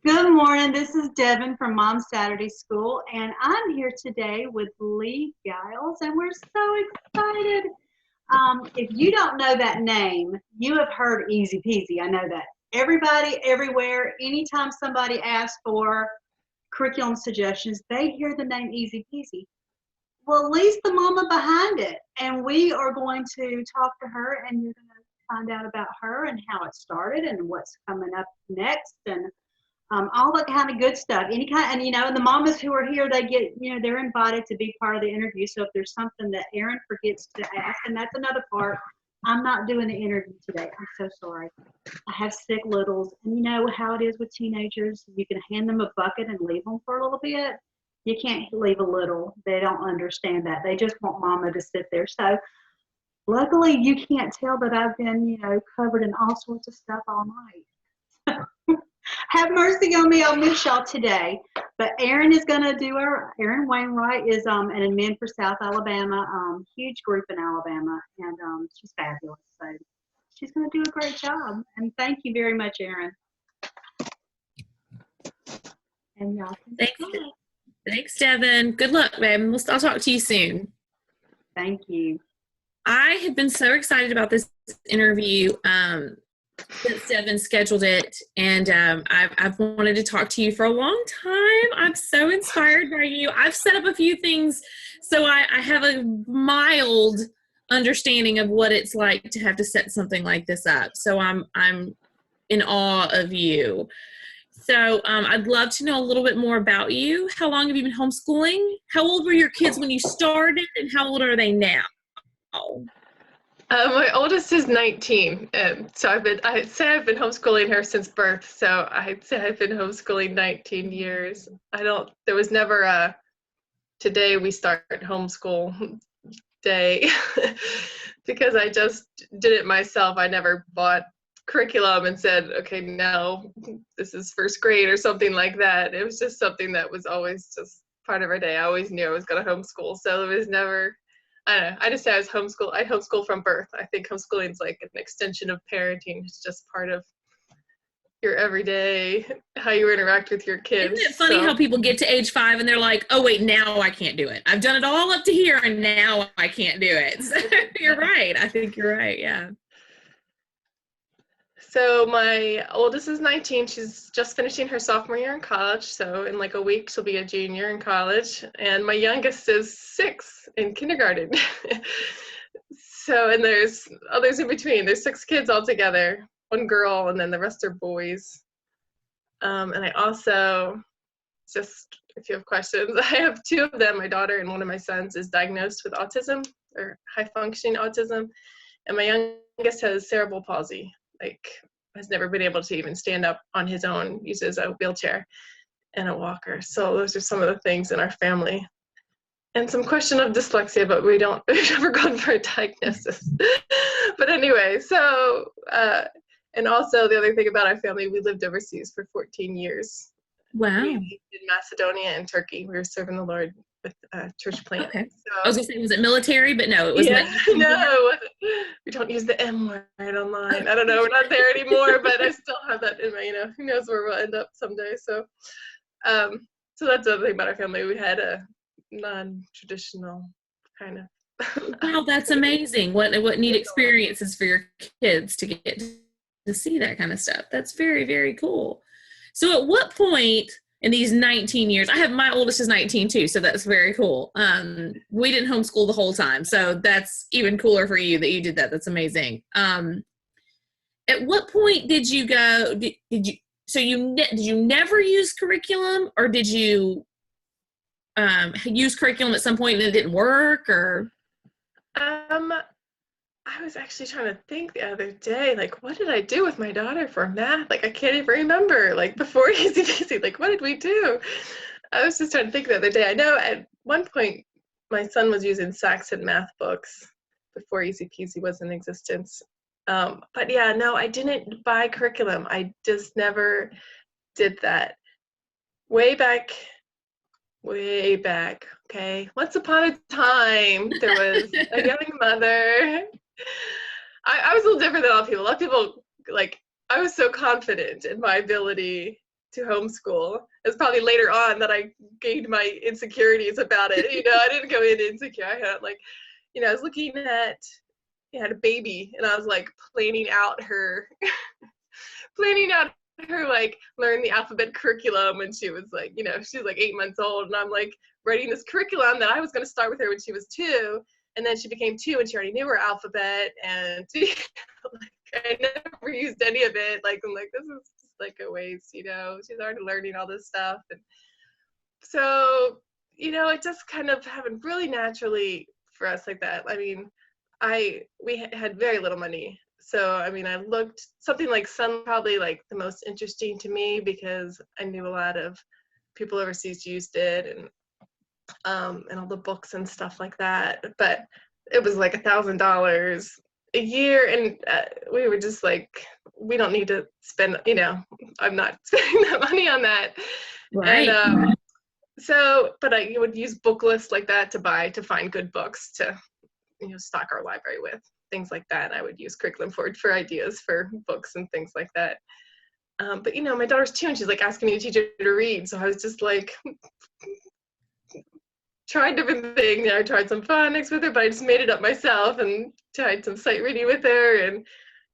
Good morning. This is Devin from Mom's Saturday School, and I'm here today with Lee Giles, and we're so excited. If you don't know that name, you have heard Easy Peasy. I know that. Everybody, everywhere, anytime somebody asks for curriculum suggestions, they hear the name Easy Peasy. Well, Lee's the mama behind it, and we are going to talk to her, and you're going to find out about her and how it started and what's coming up next, and all that kind of good stuff. Any kind, and and the mamas who are here, they get, they're invited to be part of the interview. So if there's something that Erin forgets to ask, and that's another part, I'm not doing the interview today. I'm so sorry. I have sick littles, and you know how it is with teenagers. You can hand them a bucket and leave them for a little bit. You can't leave a little. They don't understand that. They just want mama to sit there. So luckily, you can't tell that I've been, covered in all sorts of stuff all night. Have mercy on me. I'll miss y'all today. But Erin is going to do Erin Wainwright is an admin for South Alabama, huge group in Alabama, and she's fabulous. So she's going to do a great job. And thank you very much, Erin. And y'all can Thanks, Devin. Good luck, babe. I'll talk to you soon. Thank you. I have been so excited about this interview since Devin scheduled it, and I've wanted to talk to you for a long time. I'm so inspired by you. I've set up a few things, so I have a mild understanding of what it's like to have to set something like this up. So I'm in awe of you. So I'd love to know a little bit more about you. How long have you been homeschooling? How old were your kids when you started, and how old are they now? My oldest is 19, so I'd say I've been homeschooling her since birth. So I'd say I've been homeschooling 19 years. There was never a today we start homeschool day because I just did it myself. I never bought curriculum and said, okay, now this is first grade or something like that. It was just something that was always just part of our day. I always knew I was going to homeschool, so it was never. I don't know. I just say I was homeschooled. I homeschooled from birth. I think homeschooling is like an extension of parenting. It's just part of your everyday, how you interact with your kids. Isn't it funny how people get to age 5 and they're like, oh, wait, now I can't do it. I've done it all up to here and now I can't do it. So you're right. I think you're right. Yeah. So my oldest is 19. She's just finishing her sophomore year in college. So in like a week, she'll be a junior in college. And my youngest is 6 in kindergarten. So, and there's others in between. There's 6 kids altogether, 1 girl, and then the rest are boys. And I also, just if you have questions, I have 2 of them. My daughter and one of my sons is diagnosed with autism or high functioning autism. And my youngest has cerebral palsy. Has never been able to even stand up on his own, uses a wheelchair and a walker. So those are some of the things in our family. And some question of dyslexia, but we've never gone for a diagnosis. But anyway, so, and also the other thing about our family, we lived overseas for 14 years. Wow. We lived in Macedonia and Turkey. We were serving the Lord with church plant. Okay. So, I was going to say, was it military? But no, it was no, it wasn't. We don't use the M word online. I don't know. We're not there anymore, but I still have that in my, who knows where we'll end up someday. So, so that's the other thing about our family. We had a non-traditional kind of. Wow, that's amazing. What neat experiences for your kids to get to see that kind of stuff. That's very, very cool. So at what point in these 19 years, my oldest is 19 too, so that's very cool. We didn't homeschool the whole time, so that's even cooler for you that you did that. That's amazing. At what point did you go, did you never use curriculum, or did you use curriculum at some point and it didn't work, or? I was actually trying to think the other day, what did I do with my daughter for math? I can't even remember, before Easy Peasy, what did we do? I was just trying to think the other day. I know at one point my son was using Saxon math books before Easy Peasy was in existence. But yeah, no, I didn't buy curriculum. I just never did that. Way back, okay? Once upon a time, there was a young mother. I was a little different than a lot of people. I was so confident in my ability to homeschool. It's probably later on that I gained my insecurities about it. I didn't go in insecure. I had I was looking at, I had a baby, and I was like planning out her like learn the alphabet curriculum when she was like, she was like 8 months old, and I'm like writing this curriculum that I was going to start with her when she was 2, and then she became 2 and she already knew her alphabet, and I never used any of it. Like, I'm like, this is just like a waste, she's already learning all this stuff. And so, it just kind of happened really naturally for us like that. I mean, we had very little money. So, I mean, I looked something like Sun, probably like the most interesting to me, because I knew a lot of people overseas used it, and all the books and stuff like that. But it was like $1,000 a year, and we were just like, we don't need to spend, I'm not spending that money on that. Right. And but I would use book lists like that to find good books to, stock our library with, things like that. I would use Curriculum Forward for ideas for books and things like that. But my daughter's 2, and she's like asking me to teach her to read. So I was just like, tried different things. I tried some phonics with her, but I just made it up myself and tried some sight reading with her. And,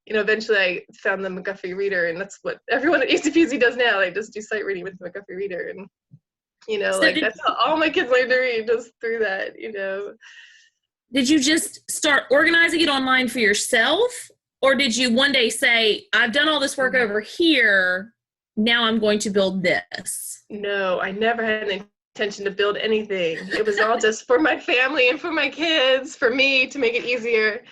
eventually I found the McGuffey Reader, and that's what everyone at Easy Peasy does now. They just do sight reading with the McGuffey Reader. And, So that's how all my kids learn to read, just through that, Did you just start organizing it online for yourself? Or did you one day say, I've done all this work over here, now I'm going to build this? No, I never had an intention to build anything. It was all just for my family and for my kids, for me, to make it easier.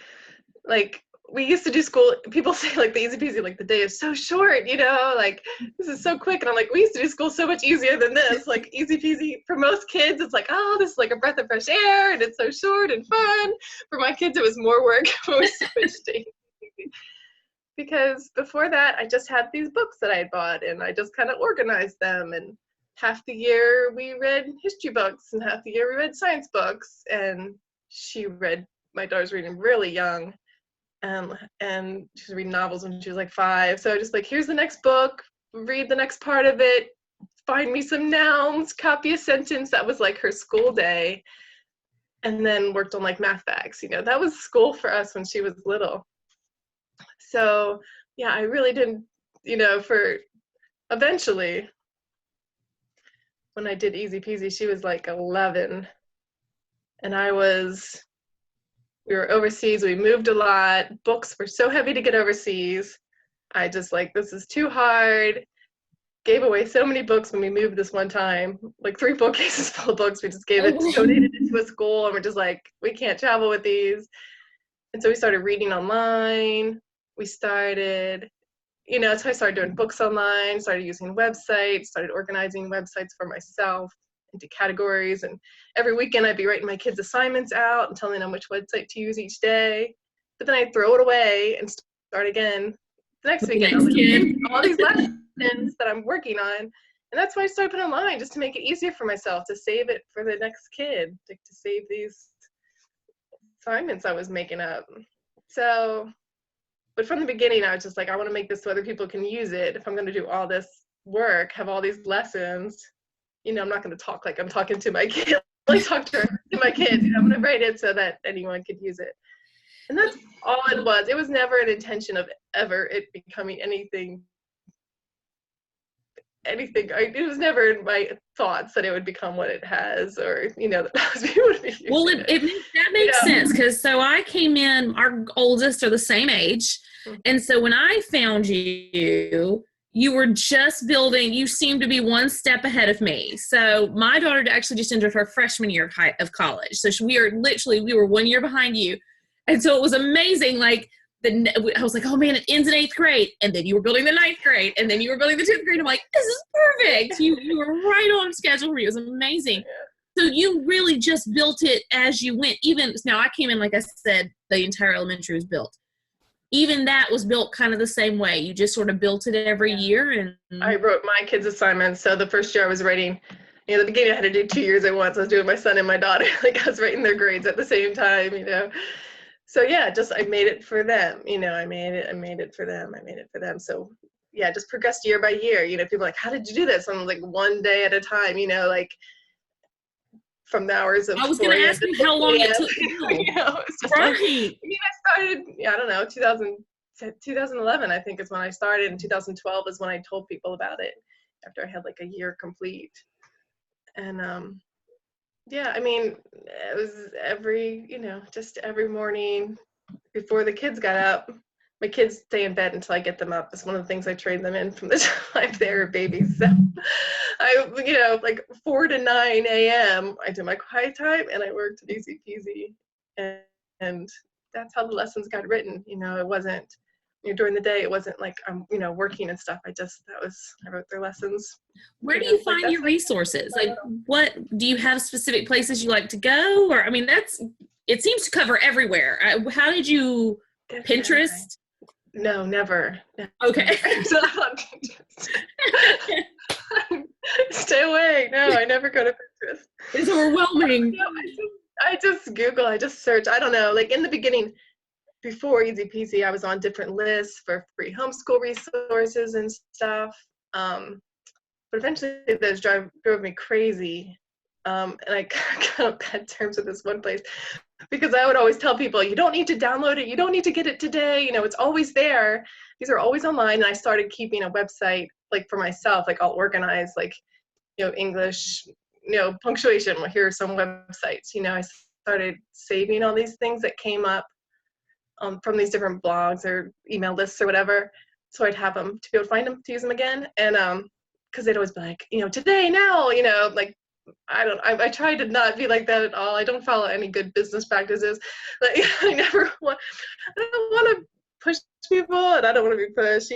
Like, we used to do school, people say like the Easy Peasy, like the day is so short, like this is so quick. And I'm like, we used to do school so much easier than this. Like, Easy Peasy for most kids, it's like, oh, this is like a breath of fresh air, and it's so short and fun. For my kids, it was more work when we switched to Easy Peasy. Because before that, I just had these books that I had bought, and I just kind of organized them. And half the year we read history books, and half the year we read science books. And my daughter's reading really young. And she was reading novels when she was like 5. So I just like, here's the next book, read the next part of it, find me some nouns, copy a sentence. That was like her school day. And then worked on like math facts. That was school for us when she was little. So yeah, I really didn't, for eventually when I did Easy Peasy, she was like 11, and we were overseas, we moved a lot, books were so heavy to get overseas. I just like, this is too hard. Gave away so many books when we moved this one time, like 3 bookcases full of books. We just donated it to a school, and we're just like, we can't travel with these. And so we started reading online. We started, so I started doing books online, started using websites, started organizing websites for myself into categories, and every weekend I'd be writing my kids' assignments out and telling them which website to use each day. But then I'd throw it away and start again the next weekend. All these lessons that I'm working on, and that's why I started putting online, just to make it easier for myself, to save it for the next kid, to save these assignments I was making up. So, but from the beginning, I was just like, I want to make this so other people can use it. If I'm going to do all this work, have all these lessons, I'm not going to talk like I'm talking to my kid, like talk to my kids. I'm going to write it so that anyone could use it. And that's all it was. It was never an intention of ever it becoming anything. It was never in my thoughts that it would become what it has, or, that people would be using Well, that makes sense, because so I came in, our oldest are the same age. Mm-hmm. And so when I found you, you were just building, you seemed to be one step ahead of me. So my daughter actually just entered her freshman year of college. So we were 1 year behind you. And so it was amazing. Like, I was like, oh man, it ends in 8th grade. And then you were building the 9th grade. And then you were building the 10th grade. I'm like, this is perfect. You were right on schedule for you. It was amazing. Yeah. So you really just built it as you went. Even now, I came in, like I said, the entire elementary was built. Even that was built kind of the same way. You just sort of built it every year. And I wrote my kids' assignments. So the first year I was writing, at the beginning I had to do 2 years at once. I was doing my son and my daughter. Like, I was writing their grades at the same time, So yeah, I made it for them. I made it for them. So just progressed year by year. People are like, how did you do this? I'm like, one day at a time, like from the hours of I was 4 going to a.m. ask you how long it took to build. It's just Right. like, I started, I don't know, 2011, I think is when I started, and 2012 is when I told people about it after I had like a year complete. And it was just every morning before the kids got up. My kids stay in bed until I get them up. It's one of the things I train them in from the time they were babies. So like 4 to 9 a.m. I do my quiet time and I worked easy peasy. And that's how the lessons got written. It wasn't, during the day, it wasn't like I'm, working and stuff. I wrote their lessons. Where do you find your resources? Like, what do you have specific places you like to go? Or, it seems to cover everywhere. How did you, Pinterest? No, never. Okay. Stay away. No, I never go to Pinterest. It's overwhelming. No, I just Google, I just search. I don't know. Like in the beginning, before Easy Peasy, I was on different lists for free homeschool resources and stuff. But eventually those drove me crazy. And I got on bad terms with this one place because I would always tell people, you don't need to download it. You don't need to get it today. It's always there. These are always online. And I started keeping a website like for myself, like all organized, like, English, punctuation. Well, here are some websites. I started saving all these things that came up from these different blogs or email lists or whatever. So I'd have them to be able to find them, to use them again. And because they'd always be like, today, now, like, I try to not be like that at all. I don't follow any good business practices. Like, I don't want to push people and I don't want to be pushed,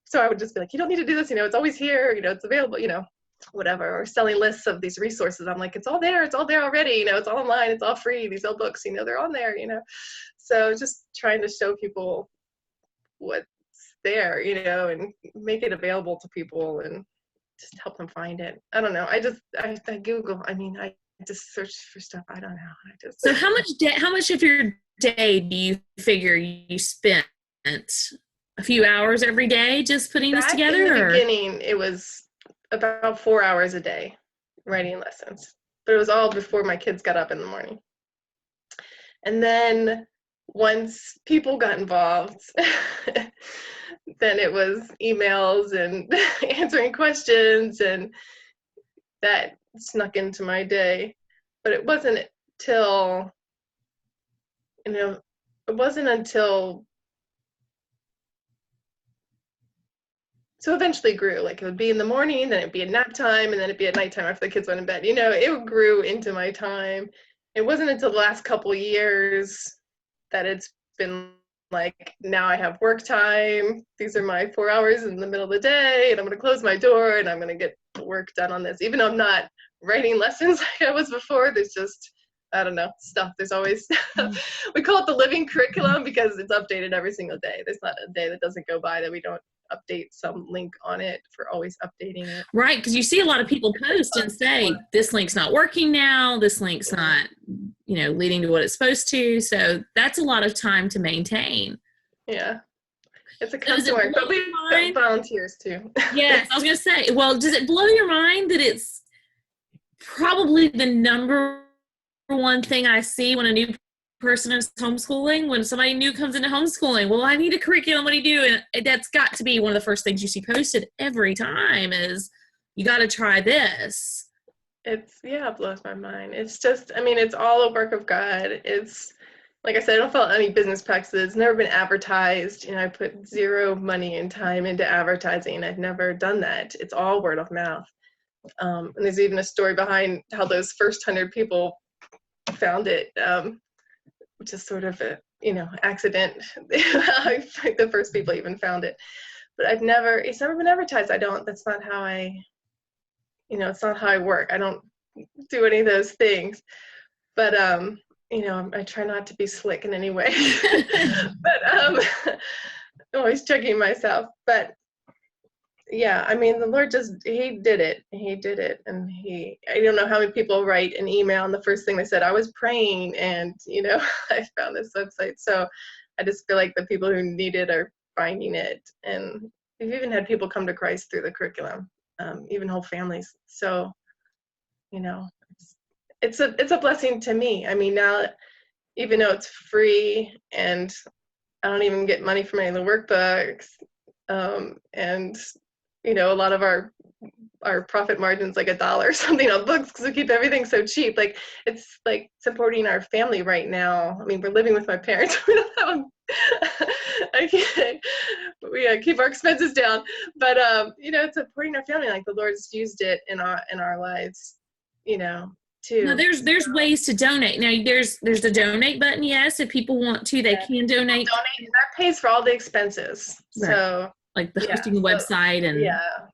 So I would just be like, you don't need to do this, it's always here, it's available, whatever, or selling lists of these resources. I'm like, it's all there already, it's all online, it's all free, these old books, they're on there, So just trying to show people what's there, and make it available to people and just help them find it. I don't know. I Google, I just search for stuff. I don't know. So how much of your day do you figure you spent? A few hours every day just putting this together? In the beginning, it was about 4 hours a day writing lessons, but it was all before my kids got up in the morning. And then once people got involved, then it was emails and answering questions, and that snuck into my day. But it wasn't until so eventually grew. Like it would be in the morning, then it'd be at nap time, and then it'd be at nighttime after the kids went in bed. It grew into my time. It wasn't until the last couple years that it's been like, now I have work time. These are my 4 hours in the middle of the day, and I'm going to close my door, and I'm going to get work done on this. Even though I'm not writing lessons like I was before, there's just, I don't know, stuff. There's always, we call it the living curriculum because it's updated every single day. There's not a day that doesn't go by that we don't update some link on it. For always updating it. Right, because you see a lot of people post and say, this link's not working now, this link's not, leading to what it's supposed to. So that's a lot of time to maintain. Yeah. It's a constant work, but we have volunteers too. Yes, I was going to say, well, does it blow your mind that it's probably the number one thing I see when a new person is homeschooling, when somebody new comes into homeschooling? Well, I need a curriculum. What do you do? And that's got to be one of the first things you see posted every time is, you got to try this. It blows my mind. It's just, it's all a work of God. It's, like I said, I don't follow any business practices. It's never been advertised. I put zero money and time into advertising. I've never done that. It's all word of mouth. And there's even a story behind how those first 100 people found it, which is sort of a, accident. The first people even found it. But it's never been advertised. That's not how it's not how I work. I don't do any of those things. But, I try not to be slick in any way. But I'm always checking myself. But yeah, the Lord he did it. He did it. And I don't know how many people write an email and the first thing they said, I was praying and, I found this website. So I just feel like the people who need it are finding it. And we've even had people come to Christ through the curriculum, even whole families. So, you know, it's a blessing to me. I mean, now, even though it's free and I don't even get money from any of the workbooks, and, you know, a lot of our profit margin's like $1 or something on books because we keep everything so cheap. Like, it's like supporting our family right now. I mean, we're living with my parents. We don't have we keep our expenses down, but you know, it's supporting our family. Like, the Lord's used it in our lives, you know, too. No, there's ways to donate. Now, there's the donate button. Yes, if people want to, they can donate. Donate, that pays for all the expenses. Right. So, like the hosting website and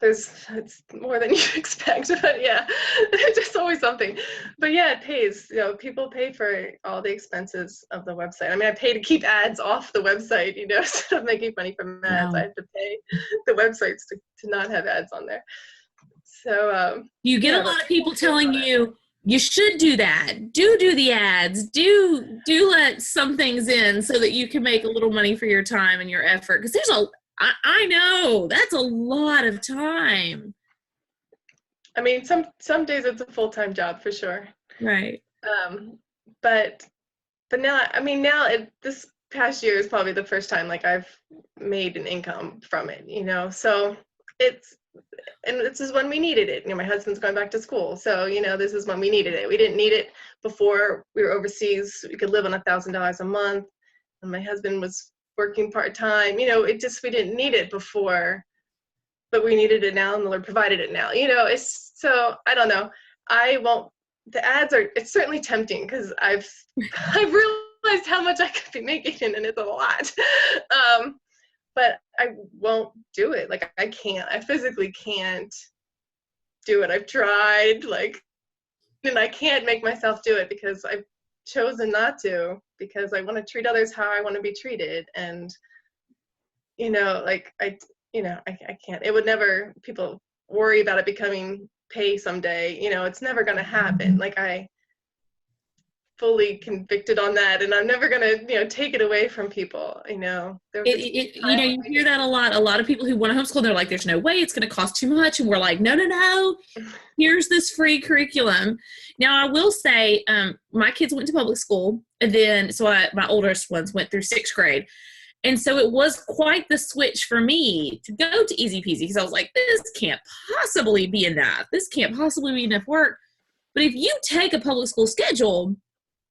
it's more than you expect, but yeah, there's just always something. But yeah, it pays. You know, people pay for all the expenses of the website. I mean, I pay to keep ads off the website, you know, instead of making money from ads. I have to pay the websites to not have ads on there. So you get a lot of people telling you should do that. Do the ads. Do let some things in so that you can make a little money for your time and your effort. Because I know that's a lot of time. I mean, some days it's a full-time job for sure. Right. But now, I mean, this past year is probably the first time like I've made an income from it, you know. So and this is when we needed it. You know, my husband's going back to school, so you know, this is when we needed it. We didn't need it before we were overseas. We could live on $1,000 a month, and my husband was working part-time, you know, we didn't need it before, but we needed it now, and the Lord provided it now, you know. It's so, I don't know, the ads it's certainly tempting because I've realized how much I could be making, and it's a lot, but I won't do it. Like, I physically can't do it. I've tried, like, and I can't make myself do it because I've chosen not to, because I want to treat others how I want to be treated. And, you know, like, I can't. It would never, people worry about it becoming pay someday, you know, it's never going to happen. Like, I fully convicted on that, and I'm never going to, you know, take it away from people, you know. You know, you hear that a lot. A lot of people who want to homeschool, they're like, there's no way, it's going to cost too much. And we're like, no. Here's this free curriculum. Now, I will say, my kids went to public school, and then, my oldest ones went through 6th grade. And so it was quite the switch for me to go to Easy Peasy, because I was like, this can't possibly be enough. This can't possibly be enough work. But if you take a public school schedule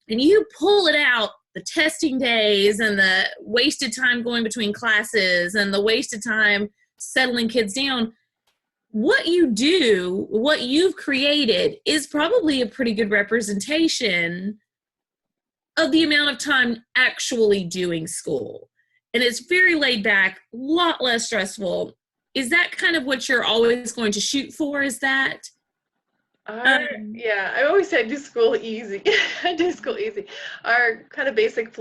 and you pull it out, the testing days and the wasted time going between classes and the wasted time settling kids down, what you've created is probably a pretty good representation of the amount of time actually doing school. And it's very laid back, a lot less stressful. Is that kind of what you're always going to shoot for? Is that? Yeah, I always say I do school easy. I do school easy. Our kind of basic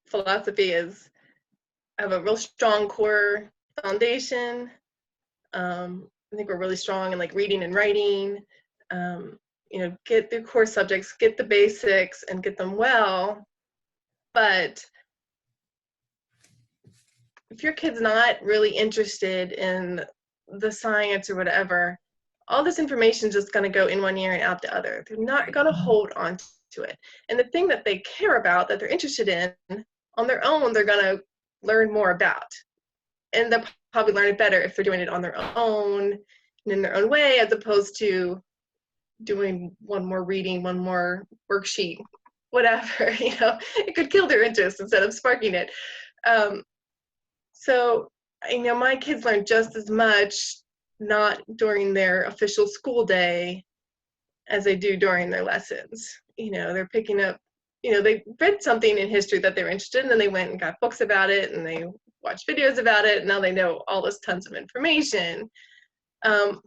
philosophy is I have a real strong core foundation. I think we're really strong in like reading and writing. You know, get through core subjects, get the basics, and get them well. But if your kid's not really interested in the science or whatever, all this information is just going to go in one ear and out the other. They're not going to hold on to it. And the thing that they care about, that they're interested in, on their own, they're going to learn more about. And they'll probably learn it better if they're doing it on their own and in their own way, as opposed to doing one more reading, one more worksheet, whatever. You know, it could kill their interest instead of sparking it. So, you know, my kids learn just as much not during their official school day as they do during their lessons. You know, they're picking up, you know, they read something in history that they're interested in, and they went and got books about it, and they watched videos about it, and now they know all this tons of information. And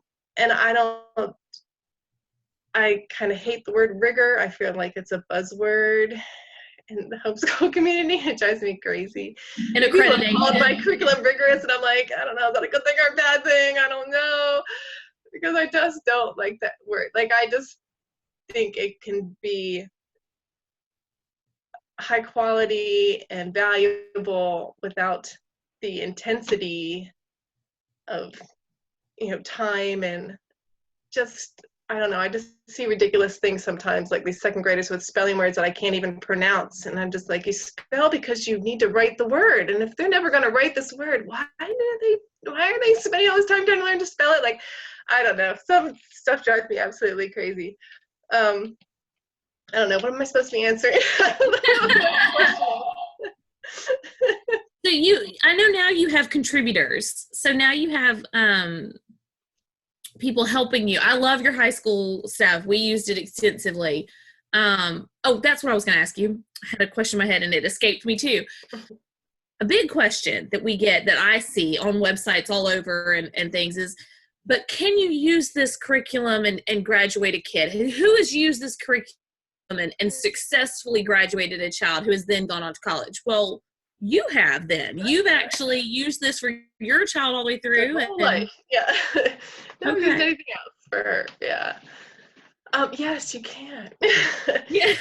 I kind of hate the word rigor. I feel like it's a buzzword in the homeschool community. It drives me crazy. And accreditation. People call my curriculum rigorous, and I'm like, I don't know, is that a good thing or a bad thing? I don't know, because I just don't like that word. Like, I just think it can be high quality and valuable without the intensity of, time, and just, I don't know, I just see ridiculous things sometimes, like these second graders with spelling words that I can't even pronounce. And I'm just like, you spell because you need to write the word. And if they're never going to write this word, why are they spending all this time trying to learn to spell it? Like, I don't know. Some stuff drives me absolutely crazy. I don't know. What am I supposed to be answering? So I know now you have contributors. So now you have people helping you. I love your high school stuff. We used it extensively. That's what I was going to ask you. I had a question in my head and it escaped me too. A big question that we get, that I see on websites all over and things is, but can you use this curriculum and graduate a kid? Who has used this curriculum and successfully graduated a child who has then gone on to college? Well, you have then. You've actually used this for your child all the way through. My whole life, yeah. Never used anything else for her, yeah. Yes, you can. Yeah.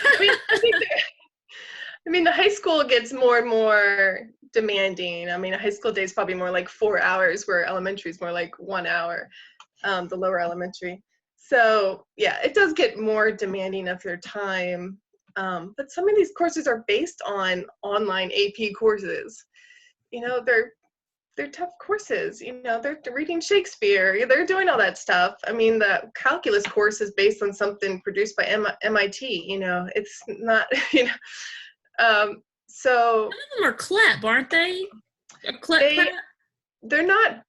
I mean, the high school gets more and more demanding. I mean, a high school day is probably more like 4 hours, where elementary is more like 1 hour, the lower elementary. So, yeah, it does get more demanding of your time. But some of these courses are based on online AP courses. They're tough courses. They're reading Shakespeare. They're doing all that stuff. I mean, the calculus course is based on something produced by MIT. It's not, so. Some of them are CLEP, aren't they? They're not.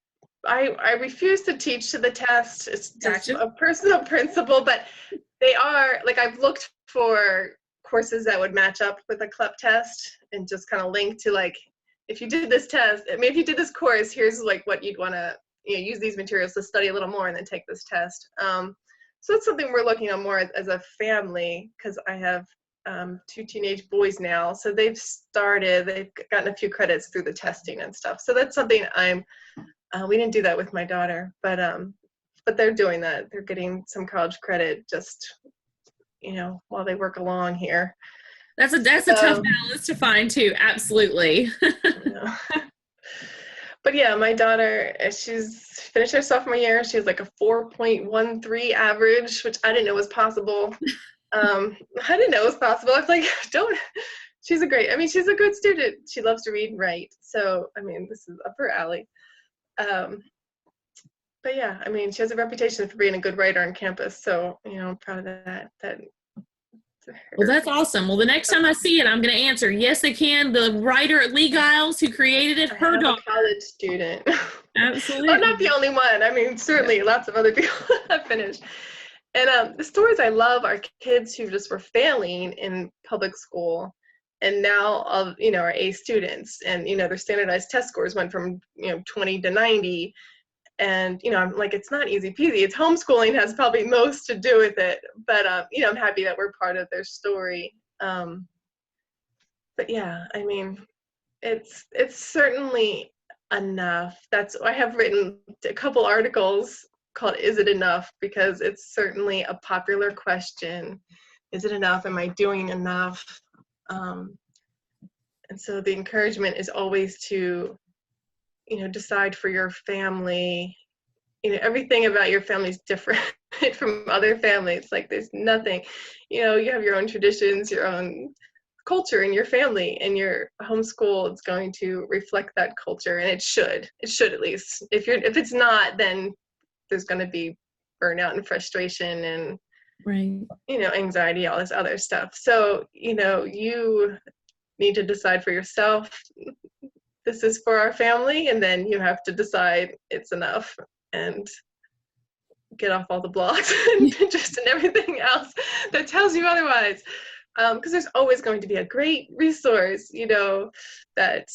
I refuse to teach to the test. It's just Gotcha. a personal principle, but they are, like, I've looked for courses that would match up with a CLEP test and just kind of link to, like, if you did this test, I mean, if you did this course, here's like what you'd want to use these materials to study a little more and then take this test. So it's something we're looking at more as a family, because I have 2 teenage boys now. So they've gotten a few credits through the testing and stuff. So that's something we didn't do that with my daughter, but they're doing that. They're getting some college credit just, while they work along here. That's a tough balance to find too. Absolutely. But yeah, my daughter, she's finished her sophomore year. She has like a 4.13 average, which I didn't know was possible. I was like, she's a good student. She loves to read and write. So, I mean, this is up her alley. But yeah, I mean, she has a reputation for being a good writer on campus. So, I'm proud of that. Well, that's awesome. Well, the next time I see it, I'm going to answer, yes, they can. The writer Lee Giles, who created it, her daughter. A college student. Absolutely. Well, not the only one. I mean, certainly lots of other people have finished. And the stories I love are kids who just were failing in public school and now, are A students. And, their standardized test scores went from, 20 to 90. And, I'm like, it's not easy peasy. It's homeschooling has probably most to do with it. But, I'm happy that we're part of their story. But yeah, I mean, it's certainly enough. I have written a couple articles called "Is It Enough?" because it's certainly a popular question. Is it enough? Am I doing enough? And so the encouragement is always to, decide for your family. Everything about your family is different from other families. Like, there's nothing, you have your own traditions, your own culture in your family, and your homeschool is going to reflect that culture, and it should at least. If it's not, then there's going to be burnout and frustration and, right, anxiety, all this other stuff. So, you need to decide for yourself, this is for our family, and then you have to decide it's enough and get off all the blogs and Pinterest and everything else that tells you otherwise. Because there's always going to be a great resource, that,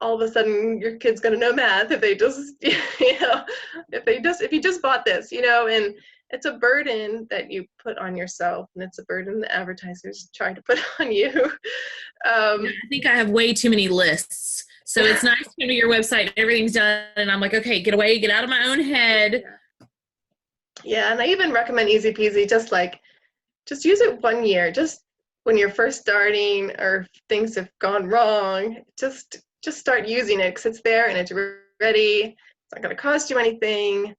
all of a sudden your kid's going to know math if they just, if you just bought this, and it's a burden that you put on yourself, and it's a burden the advertisers try to put on you. I think I have way too many lists. So it's nice to go to your website and everything's done, and I'm like, okay, get out of my own head. Yeah, and I even recommend Easy Peasy, just use it 1 year, just when you're first starting or things have gone wrong, just start using it because it's there and it's ready. It's not going to cost you anything.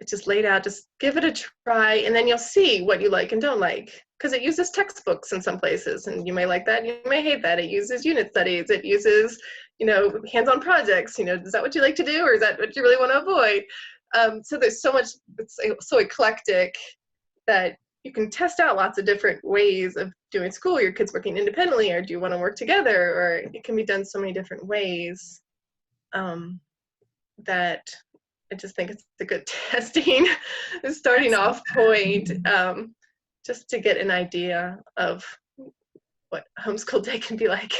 It's just laid out. Just give it a try, and then you'll see what you like and don't like. Because it uses textbooks in some places, and you may like that, you may hate that. It uses unit studies. It uses, hands-on projects. Is that what you like to do, or is that what you really want to avoid? So there's so much. It's so eclectic that you can test out lots of different ways of doing school. Your kids working independently, or do you want to work together? Or it can be done so many different ways that I just think it's a good testing starting off point, just to get an idea of what homeschool day can be like.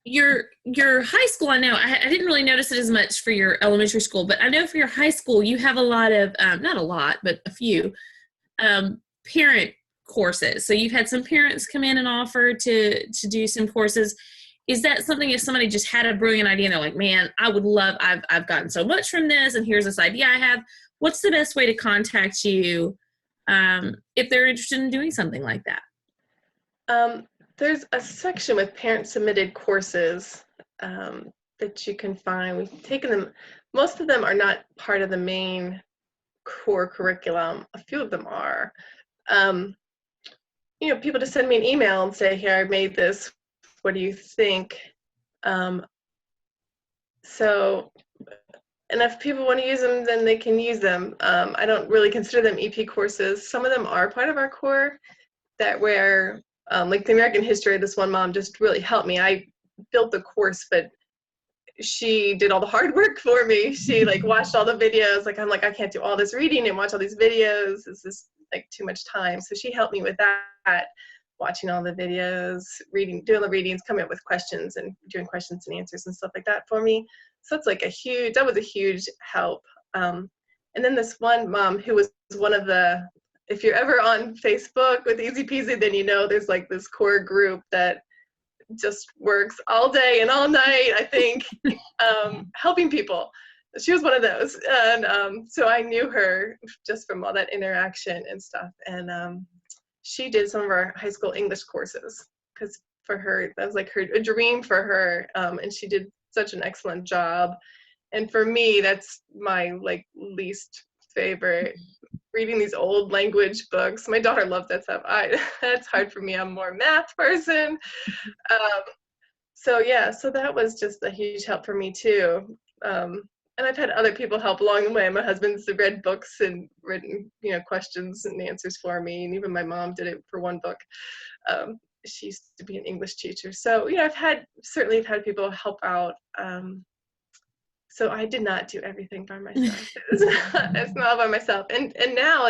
Your high school, I know, I didn't really notice it as much for your elementary school, but I know for your high school, you have a lot of, not a lot, but a few parent courses. So you've had some parents come in and offer to do some courses. Is that something if somebody just had a brilliant idea and they're like, man, I would love, I've gotten so much from this, and here's this idea I have. What's the best way to contact you if they're interested in doing something like that? There's a section with parent-submitted courses that you can find. We've taken them. Most of them are not part of the main core curriculum. A few of them are. People just send me an email and say, here, I made this. What do you think? So, and if people want to use them, then they can use them. I don't really consider them EP courses. Some of them are part of our core that where, like the American history, this one mom just really helped me. I built the course, but she did all the hard work for me. She watched all the videos. I'm I can't do all this reading and watch all these videos. This is too much time. So she helped me with that. Watching all the videos, doing the readings, coming up with questions and doing questions and answers and stuff like that for me. So it's that was a huge help. And then this one mom who was one of the, if you're ever on Facebook with Easy Peasy, then there's this core group that just works all day and all night, I think, helping people. She was one of those. And so I knew her just from all that interaction and stuff. And she did some of our high school English courses because for her, that was a dream for her. And she did such an excellent job. And for me, that's my least favorite, reading these old language books. My daughter loved that stuff. That's hard for me. I'm more a math person. So that was just a huge help for me too. And I've had other people help along the way. My husband's read books and written, questions and answers for me. And even my mom did it for one book. She used to be an English teacher. So, I've certainly had people help out. So I did not do everything by myself. It's not by myself. And now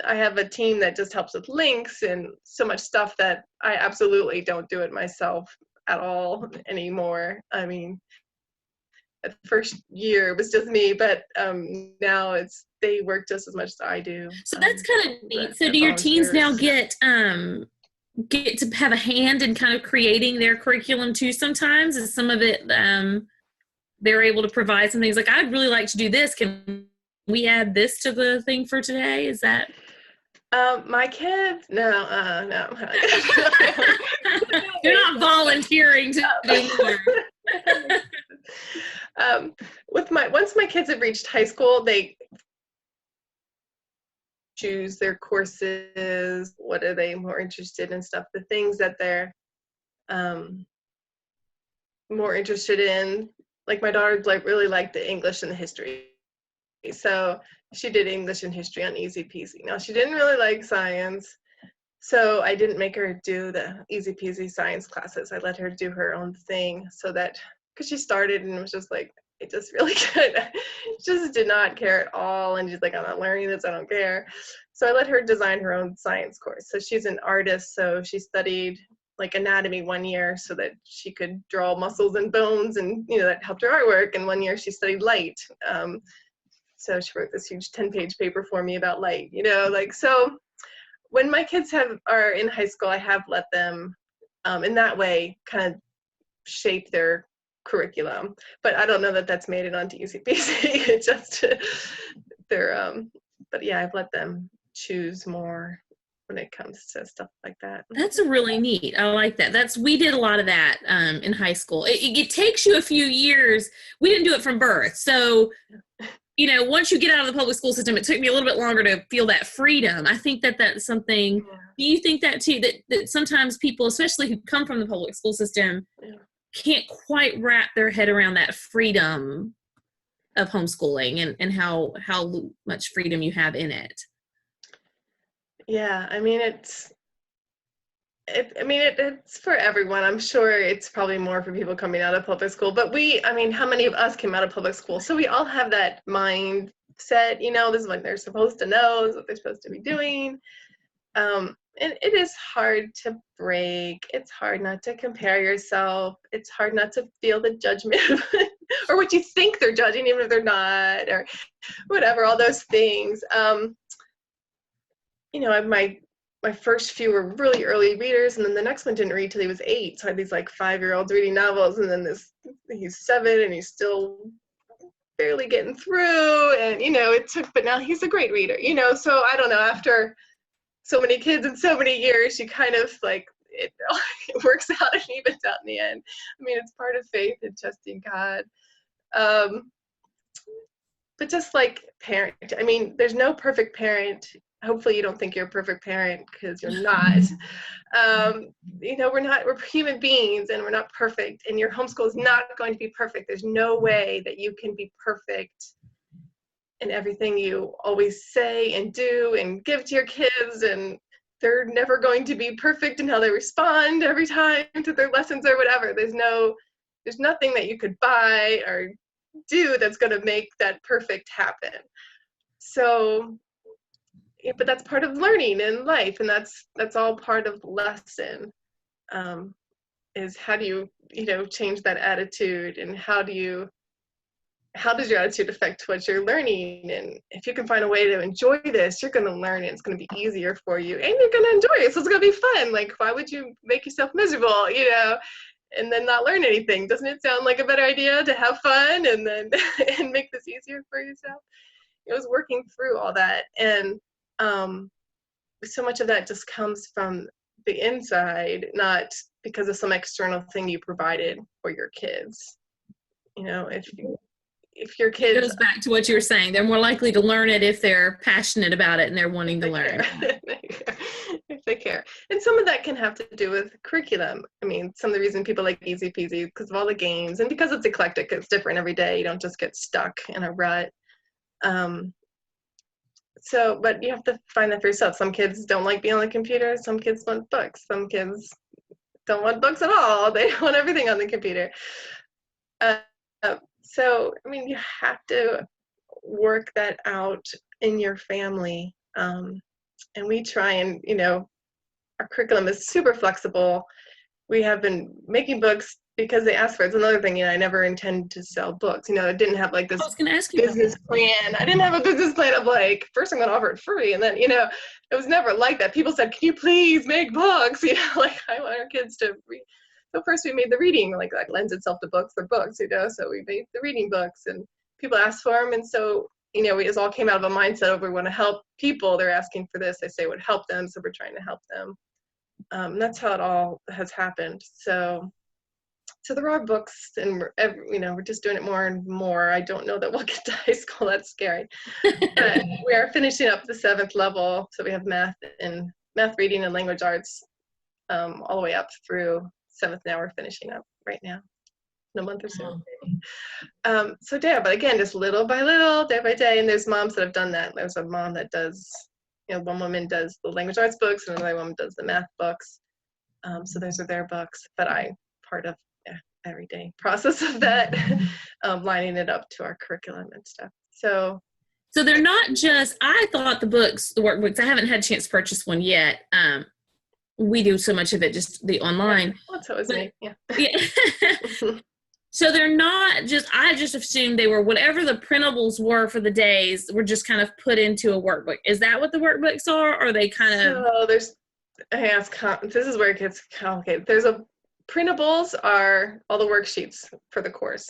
I have a team that just helps with links and so much stuff that I absolutely don't do it myself at all anymore. I mean, the first year it was just me, but now they work just as much as I do. So that's kind of neat. So do your teens now get to have a hand in kind of creating their curriculum too sometimes? Is some of it they're able to provide some things I'd really like to do this. Can we add this to the thing for today? Is that? My kids, no. They're not volunteering to do more. Once my kids have reached high school, they choose their courses. What are they more interested in? Stuff, the things that they're more interested in. My daughter really liked the English and the history, so she did English and history on Easy Peasy. Now she didn't really like science, so I didn't make her do the Easy Peasy science classes. I let her do her own thing, so that because she started and it was just it just really good. She just did not care at all, and she's I'm not learning this, I don't care. So I let her design her own science course. So she's an artist, so she studied anatomy 1 year so that she could draw muscles and bones, and that helped her artwork. And 1 year she studied light. So she wrote this huge 10-page paper for me about light. So when my kids are in high school, I have let them in that way kind of shape their curriculum, but I don't know that that's made it onto Easy Peasy. It's just they're but yeah, I've let them choose more when it comes to stuff like that. That's really neat. I like that. We did a lot of that in high school. It takes you a few years. We didn't do it from birth. So, once you get out of the public school system, it took me a little bit longer to feel that freedom. I think that that's something, do you think that too, that sometimes people, especially who come from the public school system, can't quite wrap their head around that freedom of homeschooling and how much freedom you have in it? Yeah, I mean, it's for everyone. I'm sure it's probably more for people coming out of public school, but how many of us came out of public school? So we all have that mindset, this is what they're supposed to know, this is what they're supposed to be doing. And it is hard to break. It's hard not to compare yourself. It's hard not to feel the judgment or what you think they're judging, even if they're not, or whatever, all those things. My first few were really early readers, and then the next one didn't read till he was 8. So I had these 5-year-olds reading novels, and then he's 7 and he's still barely getting through. And but now he's a great reader. So I don't know, after so many kids in so many years, you kind of it works out and evens out in the end. I mean, it's part of faith and trusting God. But just like parent, there's no perfect parent. Hopefully you don't think you're a perfect parent, because you're not. We're human beings and we're not perfect, and your homeschool is not going to be perfect. There's no way that you can be perfect in everything you always say and do and give to your kids, and they're never going to be perfect in how they respond every time to their lessons or whatever. There's nothing that you could buy or do that's going to make that perfect happen. So, but that's part of learning in life, and that's all part of the lesson, is how do you change that attitude, and how does your attitude affect what you're learning? And if you can find a way to enjoy this, you're going to learn it. It's going to be easier for you, and you're going to enjoy it, so it's going to be fun. Why would you make yourself miserable, and then not learn anything? Doesn't it sound like a better idea to have fun and then and make this easier for yourself? It was working through all that, and so much of that just comes from the inside, not because of some external thing you provided for your kids. If your kids, it goes back to what you were saying, they're more likely to learn it if they're passionate about it and they're wanting to learn. If they care. And some of that can have to do with curriculum. Some of the reason people like Easy Peasy, because of all the games, and because it's eclectic, it's different every day. You don't just get stuck in a rut. But you have to find that for yourself. Some kids don't like being on the computer. Some kids want books. Some kids don't want books at all. They want everything on the computer. You have to work that out in your family. And we try and, our curriculum is super flexible. We have been making books because they asked for it. It's another thing, I never intended to sell books. I didn't have this business plan. I didn't have a business plan of first I'm going to offer it free. And then, it was never like that. People said, can you please make books? I want our kids to read. So first we made the reading, that lends itself to books for books, so we made the reading books and people asked for them. And so, it all came out of a mindset of we want to help people. They're asking for this. I say it would help them. So we're trying to help them. And that's how it all has happened. So there are books, and we're just doing it more and more. I don't know that we'll get to high school. That's scary. But we are finishing up the 7th level. So we have math, reading, and language arts all the way up through 7th. Now we're finishing up right now in a month or so. But again, just little by little, day by day. And there's moms that have done that. There's a mom that does, one woman does the language arts books, and another woman does the math books. So those are their books, but I'm part of everyday process of that, lining it up to our curriculum and stuff. So they're not just, I thought the workbooks, I haven't had a chance to purchase one yet. We do so much of it, just the online. That's always me, yeah. So they're not just, I just assumed they were whatever the printables were for the days were just kind of put into a workbook. Is that what the workbooks are? Or are they kind of? So this is where it gets complicated. Printables are all the worksheets for the course.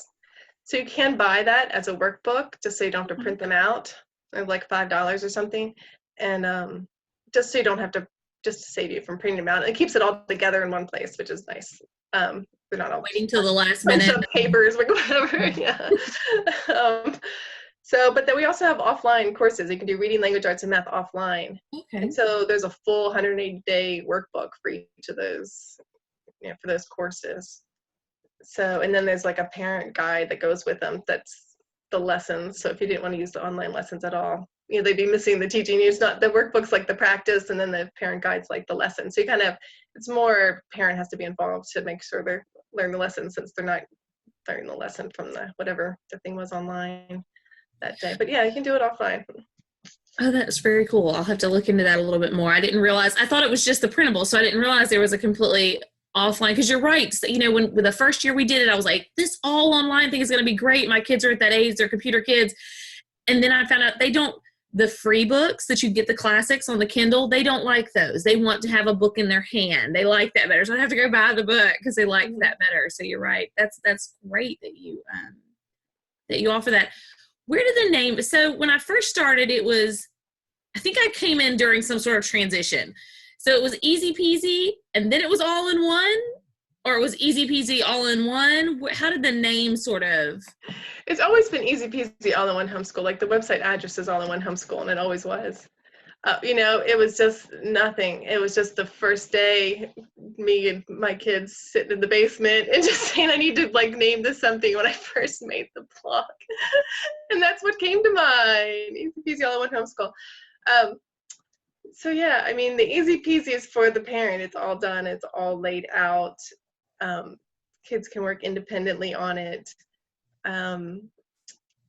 So you can buy that as a workbook, just so you don't have to print them out. They're $5 or something. And just so you don't have to just to save you from printing them out. It keeps it all together in one place, which is nice. They're not all Waiting till the last bunch minute. of papers, like whatever. Yeah. But then we also have offline courses. You can do reading, language arts, and math offline. Okay. And so there's a full 180-day workbook for each of those, for those courses. So, and then there's like a parent guide that goes with them. That's the lessons. So if you didn't want to use the online lessons at all, they'd be missing the teaching. It's not the workbook's like the practice, and then the parent guide's like the lesson. So you kind of, it's more parent has to be involved to make sure they learn the lesson, since they're not learning the lesson from whatever the thing was online that day. But yeah, you can do it offline. Oh, that's very cool. I'll have to look into that a little bit more. I didn't realize, I thought it was just the printable, so I didn't realize there was a completely offline, because you're right. So, when the first year we did it, I was like, this all online thing is going to be great. My kids are at that age, they're computer kids. And then I found out the free books that you get, the classics on the Kindle, they don't like those. They want to have a book in their hand. They like that better. So I have to go buy the book because they like that better. So you're right. That's great that you offer that. Where did the name, so when I first started, I think I came in during some sort of transition. So it was Easy Peasy, and then it was all in one, or it was Easy Peasy all in one? How did the name sort of? It's always been Easy Peasy all in one homeschool. Like the website address is all in one homeschool, and it always was. It was just nothing. It was just the first day, me and my kids sitting in the basement and just saying, I need to name this something when I first made the blog. And that's what came to mind, Easy Peasy all in one homeschool. So yeah, the Easy Peasy is for the parent. It's all done. It's all laid out. Kids can work independently on it.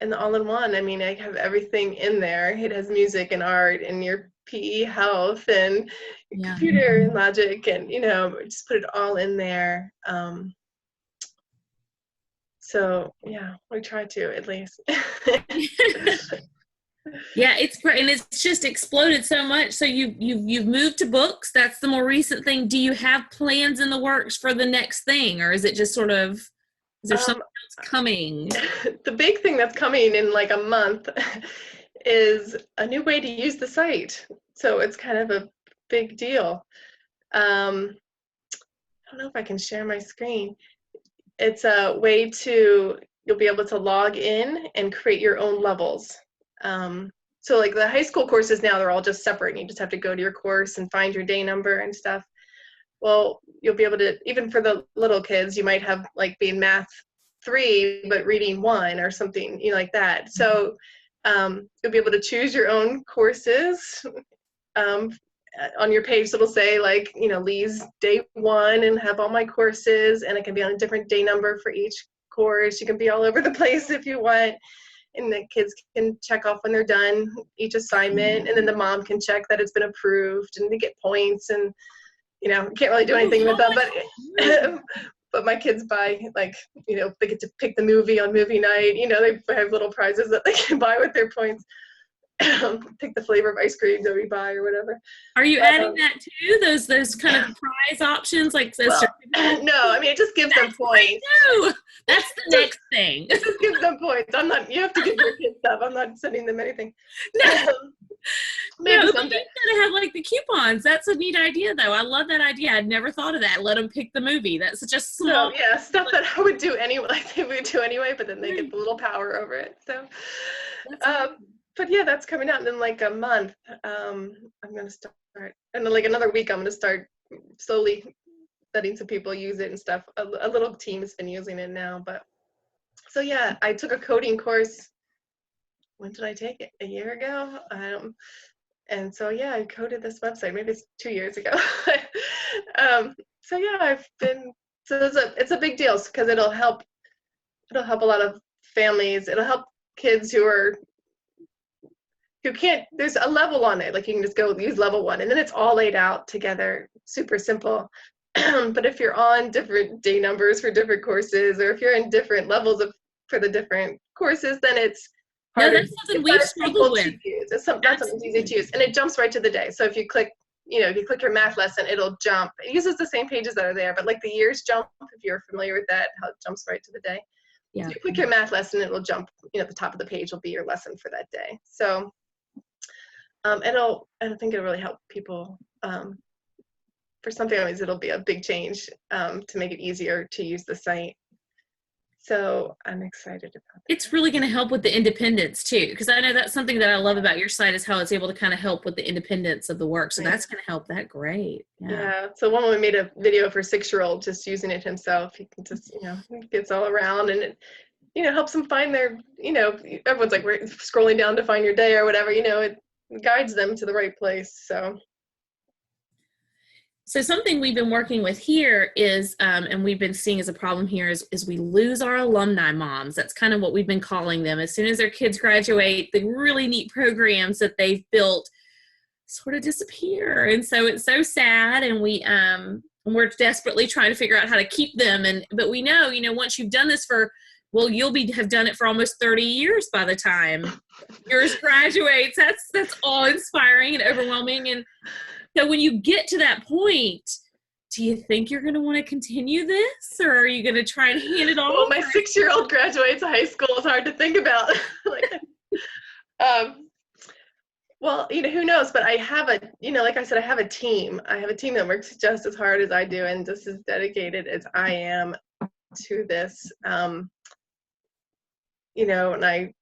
And the all-in-one, I have everything in there. It has music and art and your PE health and computer and logic, and just put it all in there. So yeah, we try to, at least. Yeah, it's great, and it's just exploded so much. So you've moved to books. That's the more recent thing. Do you have plans in the works for the next thing, or is it just sort of, is there something else coming? The big thing that's coming in a month is a new way to use the site. So it's kind of a big deal. I don't know if I can share my screen. It's a way you'll be able to log in and create your own levels. So the high school courses now, they're all just separate, and you just have to go to your course and find your day number and stuff. Well, you'll be able to, even for the little kids, you might have be in math 3 but reading 1 or something, like that. So you'll be able to choose your own courses on your page. So it'll say Lee's day 1 and have all my courses, and it can be on a different day number for each course. You can be all over the place if you want, and the kids can check off when they're done each assignment, and then the mom can check that it's been approved, and they get points, and can't really do anything with them, but my kids buy, they get to pick the movie on movie night. They have little prizes that they can buy with their points. Pick the flavor of ice cream that we buy or whatever. Are you adding that too? Those kind of prize options, no, it just gives them points. That's the next thing. It just gives them points. You have to give your kids stuff. I'm not sending them anything. Maybe someday. You gotta have the coupons. That's a neat idea, though. I love that idea. I'd never thought of that. Let them pick the movie. That's such a small. So, yeah, stuff that I would do anyway. They would do anyway, but then they get the little power over it. So, but yeah, that's coming out in a month. I'm gonna start, and then another week, I'm gonna start slowly letting some people use it and stuff. A little team has been using it now, but so yeah, I took a coding course. When did I take it? A year ago? And so yeah, I coded this website. Maybe it's 2 years ago. So yeah, it's a big deal because it'll help a lot of families. It'll help kids who can't, there's a level on it. You can just go use level 1, and then it's all laid out together, super simple. But if you're on different day numbers for different courses, or if you're in different levels for the different courses, then it's harder. No, that's something we've struggled with. It's not something easy to use, and it jumps right to the day. So if you click, if you click your math lesson, it'll jump. It uses the same pages that are there, but the years jump, if you're familiar with that, how it jumps right to the day. Yeah. So you click your math lesson, it will jump, at the top of the page will be your lesson for that day. So I think it'll really help people for some families, it'll be a big change to make it easier to use the site. So I'm excited about that. It's really going to help with the independence too, because I know that's something that I love about your site is how it's able to kind of help with the independence of the work. So that's going to help that great. Yeah. So one woman made a video for 6-year-old just using it himself. He can just, he gets all around, and it, helps them find their, everyone's like scrolling down to find your day or whatever, it guides them to the right place. So something we've been working with here is, and we've been seeing as a problem here is we lose our alumni moms. That's kind of what we've been calling them. As soon as their kids graduate, the really neat programs that they've built sort of disappear. And so it's so sad, and we're desperately trying to figure out how to keep them. But we know, once you've done this you'll have done it for almost 30 years by the time yours graduates. That's all inspiring and overwhelming. And so when you get to that point, do you think you're going to want to continue this, or are you going to try and hand it off? Well, my 6-year-old graduates high school. It's hard to think about. Well, who knows? But I have like I said, I have a team. I have a team that works just as hard as I do and just as dedicated as I am to this. And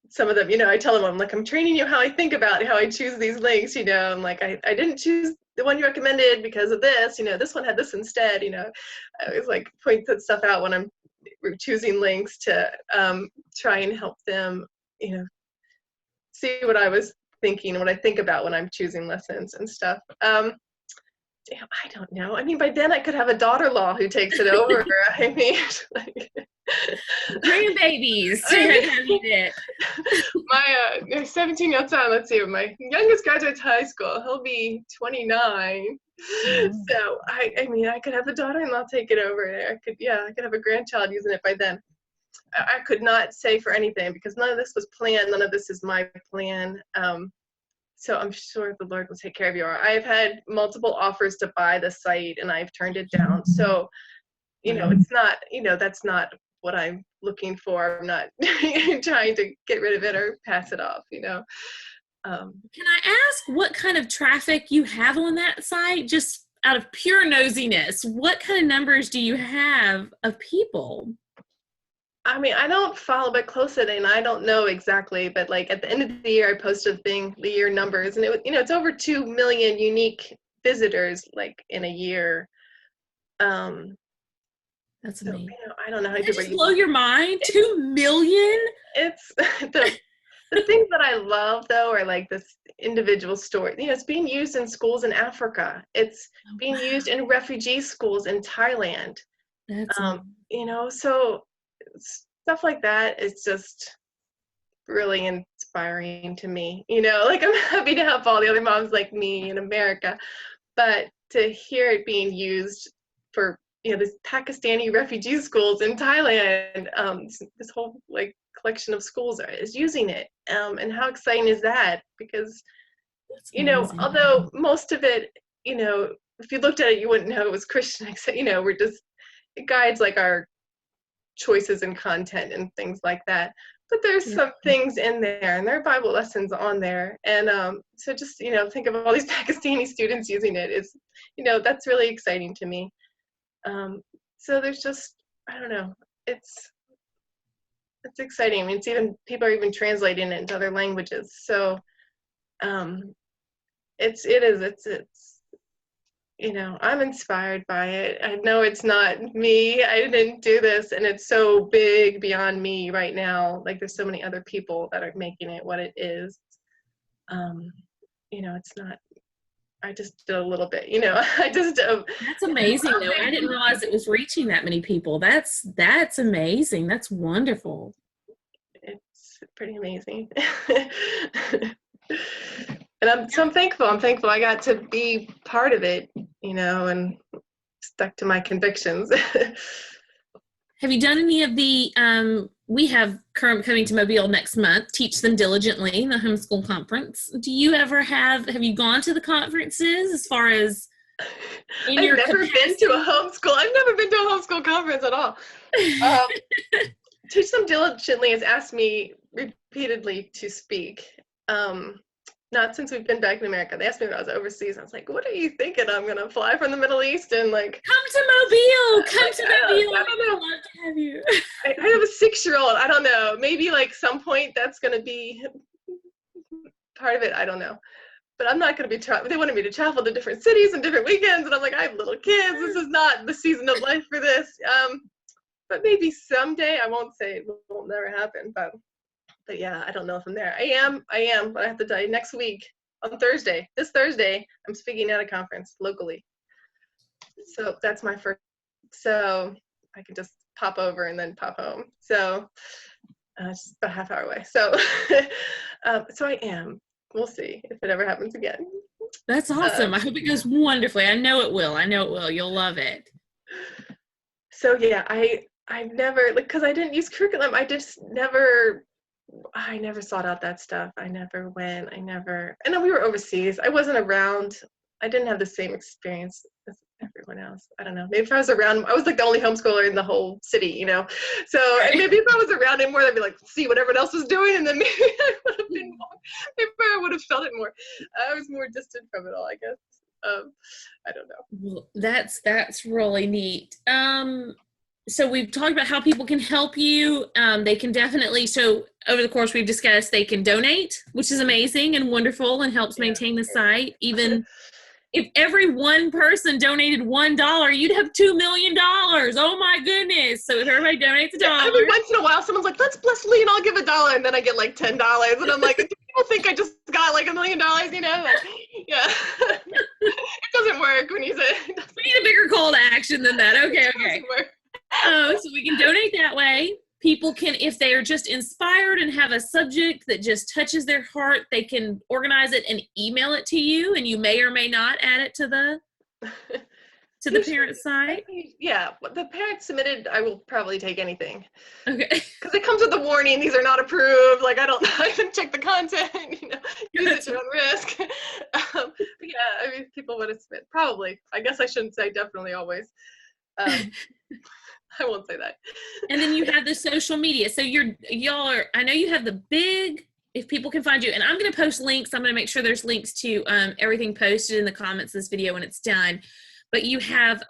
some of them, I tell them, I'm like, I'm training you how I think about how I choose these links, I'm like, I didn't choose the one you recommended because of this, this one had this instead, I always like point that stuff out when I'm choosing links to try and help them, see what I was thinking, what I think about when I'm choosing lessons and stuff. Damn, I don't know. I mean, by then I could have a daughter-in-law who takes it over. I mean, grandbabies. My 17-year-old son, let's see, my youngest graduates high school. He'll be 29. So I mean, I could have a daughter-in-law take it over. I could have a grandchild using it by then. I could not say for anything because none of this was planned. None of this is my plan. So I'm sure the Lord will take care of you. I've had multiple offers to buy the site and I've turned it down. So, it's not, that's not what I'm looking for. I'm not trying to get rid of it or pass it off, Can I ask what kind of traffic you have on that site? Just out of pure nosiness, what kind of numbers do you have of people? I mean, I don't follow it closely and I don't know exactly, but like at the end of the year, I posted the year numbers and it's over 2 million unique visitors like in a year. That's amazing. I don't know how Does people that just blow your mind. 2 million? It's the things that I love though are like this individual story. It's being used in schools in Africa. It's being used in refugee schools in Thailand. That's so stuff like that is just really inspiring to me. Like I'm happy to help all the other moms like me in America, but to hear it being used for this Pakistani refugee schools in Thailand, this whole like collection of schools is using it, and how exciting is that? Because although most of it, if you looked at it, you wouldn't know it was Christian. Except we're just, it guides like our choices and content and things like that. But there's some things in there, and there are Bible lessons on there, and so just think of all these Pakistani students using it is, that's really exciting to me. So there's just, I don't know, it's exciting. I mean, people are even translating it into other languages. So it's I'm inspired by it. I know it's not me. I didn't do this, and it's so big beyond me right now. Like there's so many other people that are making it what it is. It's not, I just did a little bit, That's amazing though. I didn't realize it was reaching that many people. That's amazing. That's wonderful. It's pretty amazing. And I'm thankful. I'm thankful I got to be part of it, and stuck to my convictions. Have you done any of the, we have coming to Mobile next month, Teach Them Diligently, the homeschool conference. Do you ever have you gone to the conferences as far as I've never been to a homeschool conference at all. Teach Them Diligently has asked me repeatedly to speak. not since we've been back in America. They asked me when I was overseas. I was like, what are you thinking? I'm going to fly from the Middle East and like. Come to Mobile. Come like, to Mobile. I don't know. I'd love to have you. I have a 6-year-old. I don't know. Maybe like some point that's going to be part of it. I don't know. But I'm not going to be they wanted me to travel to different cities and different weekends. And I'm like, I have little kids. This is not the season of life for this. But maybe someday. I won't say it will never happen. But yeah, I don't know if I'm there. I am, but I have to tell you, next week on Thursday, this Thursday, I'm speaking at a conference locally. So that's my first, so I can just pop over and then pop home. So it's about a half hour away. So, so I am, we'll see if it ever happens again. That's awesome. I hope it goes wonderfully. I know it will. You'll love it. So yeah, I've never, like, cause I didn't use curriculum. I never sought out that stuff. I never went. I know we were overseas. I wasn't around. I didn't have the same experience as everyone else. I don't know. Maybe if I was around, I was like the only homeschooler in the whole city, you know? So maybe if I was around it more, I'd be like, see what everyone else was doing. And then maybe I would have been more, maybe I would have felt it more. I was more distant from it all, I guess. I don't know. Well, that's really neat. So we've talked about how people can help you. They can definitely, so over the course we've discussed, they can donate, which is amazing and wonderful and helps maintain the site. Even if every one person donated $1, you'd have $2 million. Oh my goodness. So if everybody donates $1. Every once in a while, someone's like, let's bless Lee and I'll give $1. And then I get like $10. And I'm like, do people think I just got like $1 million, you know? Like, yeah. It doesn't work when you say it. We need a bigger call to action than that. Okay. It doesn't work. So we can donate that way. People can, if they are just inspired and have a subject that just touches their heart, they can organize it and email it to you, and you may or may not add it to the parent site. Yeah, the parent submitted, I will probably take anything. Okay. Because it comes with a warning, these are not approved. Like, I haven't checked the content, you know, use it at your own risk. But yeah, I mean, people would have submitted, probably. I guess I shouldn't say definitely always. I won't say that. And then you have the social media. So y'all are, I know you have the big, if people can find you, and I'm going to post links. I'm going to make sure there's links to everything posted in the comments of this video when it's done. But you have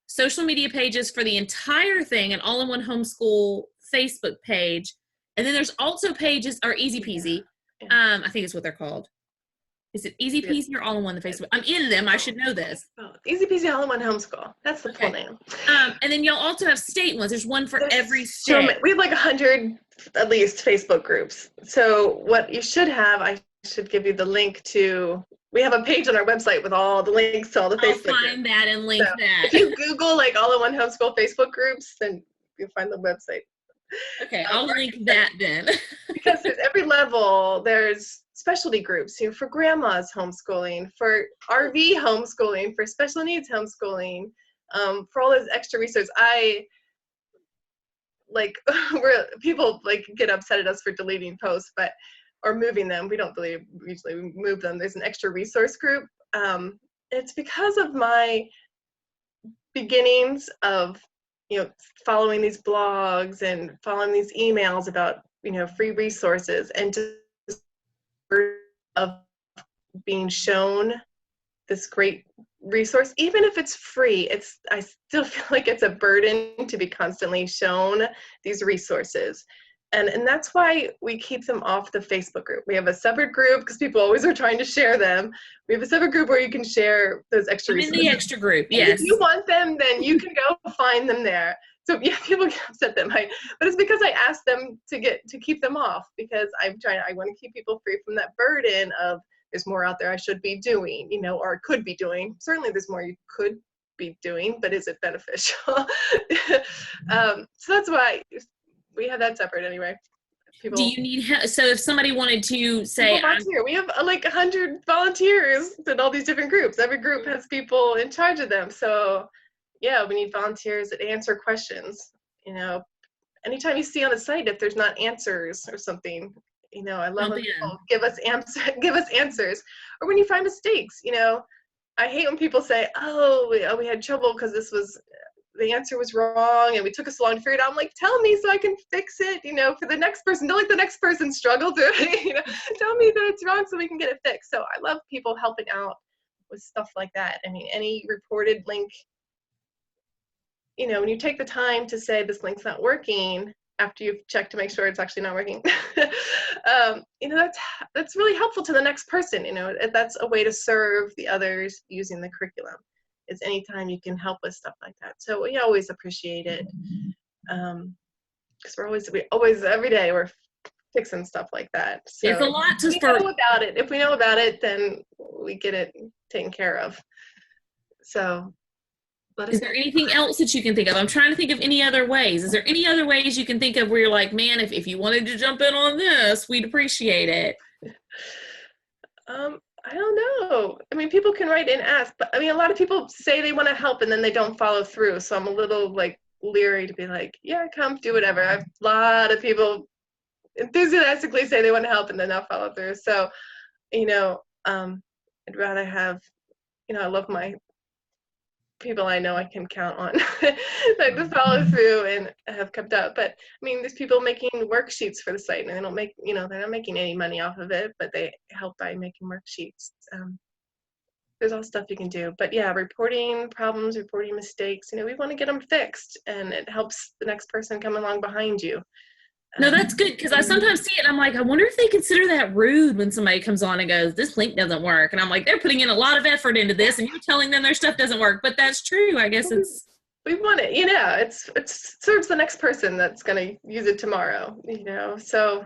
social media pages for the entire thing, an all-in-one homeschool Facebook page. And then there's also pages, or Easy Peasy. I think is what they're called. Is it Easy Peasy or All-in-One the Facebook? I'm in them. I should know this. Oh, Easy Peasy All-in-One Homeschool. That's the full name. And then y'all also have state ones. There's one for every state. We have like 100, at least, Facebook groups. So what you should have, I should give you the link to, we have a page on our website with all the links to all the Facebook groups. I'll find that and link that. If you Google like All-in-One Homeschool Facebook groups, then you'll find the website. Okay, I'll link that then. Because at every level, there's specialty groups, you know, for grandma's homeschooling, for RV homeschooling, for special needs homeschooling, for all those extra resources. People like get upset at us for deleting posts, or moving them. We don't usually move them. There's an extra resource group. It's because of my beginnings of, you know, following these blogs and following these emails about, you know, free resources, and just of being shown this great resource, even if it's free, I still feel like it's a burden to be constantly shown these resources. And that's why we keep them off the Facebook group. We have a separate group because people always are trying to share them. We have a separate group where you can share those extra resources. In the extra group, yes. And if you want them, then you can go find them there. So yeah, people get upset that but it's because I asked them to keep them off, because I want to keep people free from that burden of there's more out there I should be doing, you know, or could be doing. Certainly there's more you could be doing, but is it beneficial? So that's why we have that separate anyway. People, do you need help? So if somebody wanted to say, volunteer, we have like 100 volunteers in all these different groups. Every group has people in charge of them. So yeah, we need volunteers that answer questions. You know, anytime you see on the site, if there's not answers or something, you know, I love when people give us answers. Or when you find mistakes, you know, I hate when people say, oh, we had trouble because this was the answer was wrong and we took us long to figure it out. I'm like, tell me so I can fix it, for the next person. Don't let the next person struggle through it, tell me that it's wrong so we can get it fixed. So I love people helping out with stuff like that. I mean, any reported link, when you take the time to say this link's not working after you've checked to make sure it's actually not working, that's really helpful to the next person. That's a way to serve the others using the curriculum, is anytime you can help with stuff like that. So we always appreciate it, because we always every day we're fixing stuff like that. So it's a lot to if we know about it, then we get it taken care of. So is there anything else that you can think of? I'm trying to think of any other ways. Is there any other ways you can think of where you're like, man, if you wanted to jump in on this, we'd appreciate it? I don't know. I mean, people can write and ask, but I mean, a lot of people say they want to help and then they don't follow through. So I'm a little leery to be like, yeah, come do whatever. I have a lot of people enthusiastically say they want to help and then not follow through. So, I'd rather have, I love my people I know I can count on to follow through and have kept up. But I mean, there's people making worksheets for the site and they don't make, they're not making any money off of it, but they help by making worksheets. There's all stuff you can do. But yeah, reporting problems, reporting mistakes, we want to get them fixed, and it helps the next person come along behind you. No, that's good, because I sometimes see it and I'm like, I wonder if they consider that rude when somebody comes on and goes, this link doesn't work. And I'm like, they're putting in a lot of effort into this and you're telling them their stuff doesn't work. But that's true. I guess we want it, it serves the next person that's going to use it tomorrow, So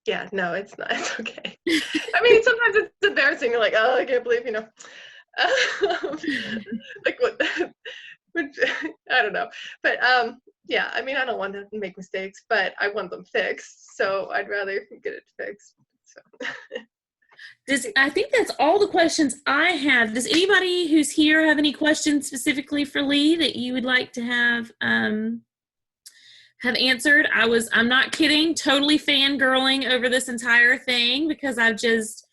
yeah, no, it's not. It's okay. I mean, sometimes it's embarrassing. You're like, oh, I can't believe, like what, I don't know. But yeah, I mean, I don't want to make mistakes, but I want them fixed. So I'd rather get it fixed. So. I think that's all the questions I have. Does anybody who's here have any questions specifically for Lee that you would like to have answered? I'm not kidding, totally fangirling over this entire thing because I've used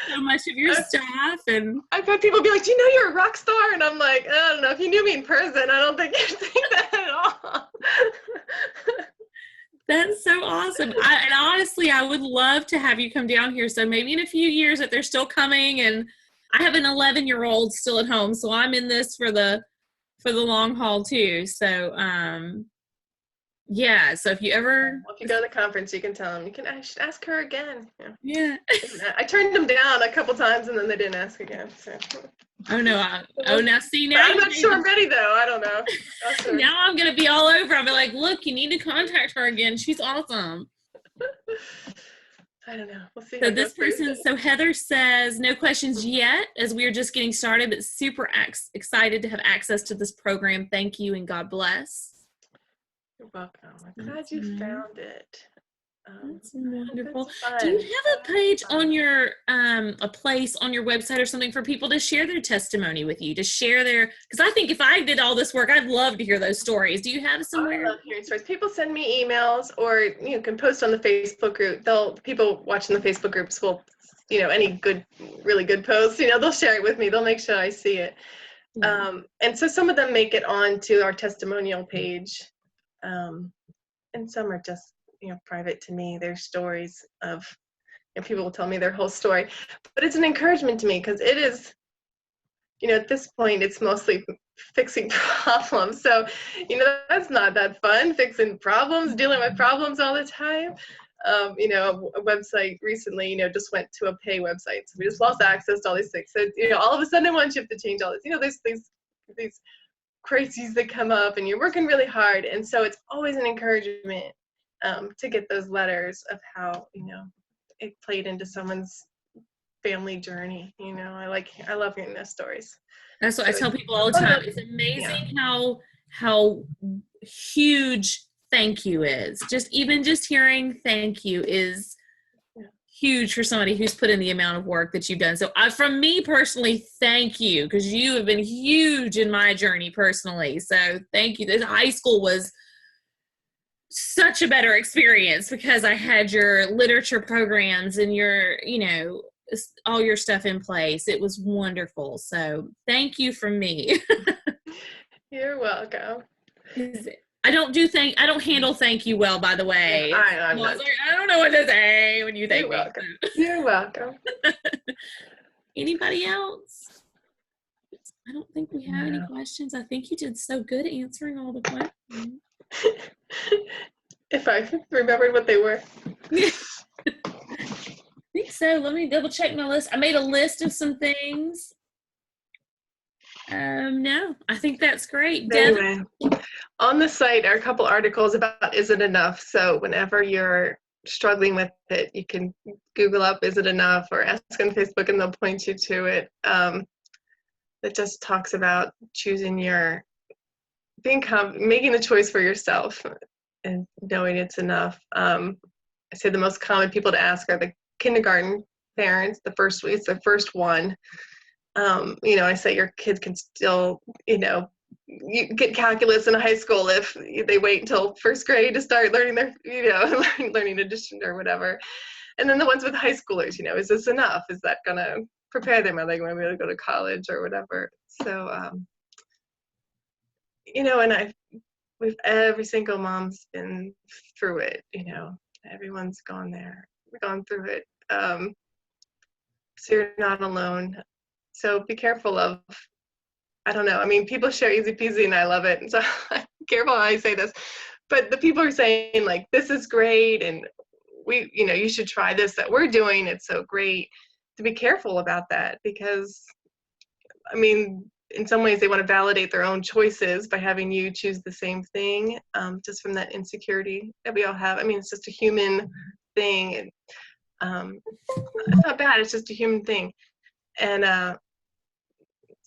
so much of your stuff, and I've had people be like, do you know you're a rock star? And I'm like, I don't know, if you knew me in person, I don't think you'd think that at all. That's so awesome. And honestly, I would love to have you come down here. So maybe in a few years that they're still coming, and I have an 11-year-old still at home, so I'm in this for the long haul too. So yeah, so if you go to the conference, you can tell them. I should ask her again. Yeah. I turned them down a couple times, and then they didn't ask again. So. Oh no! Now see, now I'm not sure I'm ready though. I don't know. Now I'm gonna be all over. I'll be like, look, you need to contact her again. She's awesome. I don't know. We'll see. So Heather says, no questions yet, as we are just getting started, but super excited to have access to this program. Thank you and God bless. You're welcome. I'm glad you found it. That's wonderful. Do you have a page on your, a place on your website or something for people to share their testimony with you, to share because I think if I did all this work, I'd love to hear those stories. Do you have somewhere? I love hearing stories. People send me emails, or you can post on the Facebook group. People watching the Facebook groups will, any really good posts, they'll share it with me. They'll make sure I see it. Mm-hmm. And so some of them make it onto our testimonial page. And some are just, private to me. They're stories of, people will tell me their whole story, but it's an encouragement to me because it is, at this point, it's mostly fixing problems. So, that's not that fun, fixing problems, dealing with problems all the time. A website recently, just went to a pay website. So we just lost access to all these things. So, all of a sudden, once you have to change all this, there's these crises that come up and you're working really hard. And so it's always an encouragement to get those letters of how, it played into someone's family journey. I love hearing those stories. That's what I tell people all the time. It's amazing how huge thank you is. Just hearing thank you is huge for somebody who's put in the amount of work that you've done. So from me personally, thank you, because you have been huge in my journey personally. So thank you. This high school was such a better experience because I had your literature programs and your, all your stuff in place. It was wonderful. So thank you from me. You're welcome. I don't handle thank you well, by the way. Yeah, I'm I don't know what to say when you thank You're me. welcome. You're welcome. Anybody else? I don't think we have any questions. I think you did so good answering all the questions. If I remembered what they were. I think so. Let me double check my list. I made a list of some things. No, I think that's great. Anyway, on the site are a couple articles about is it enough? So whenever you're struggling with it, you can Google up is it enough or ask on Facebook and they'll point you to it. It just talks about choosing making the choice for yourself and knowing it's enough. I say the most common people to ask are the kindergarten parents. It's the first one. I say your kids can still, you get calculus in high school if they wait until first grade to start learning their, learning addition or whatever. And then the ones with high schoolers, is this enough? Is that going to prepare them? Are they going to be able to go to college or whatever? So, every single mom's been through it, everyone's gone through it. So you're not alone. So be careful of, I don't know, people share easy peasy and I love it. And so I'm careful how I say this, but the people are saying like, this is great. And you should try this that we're doing. It's so great to be careful about that because, in some ways they want to validate their own choices by having you choose the same thing, just from that insecurity that we all have. It's just a human thing. And it's not bad, it's just a human thing. And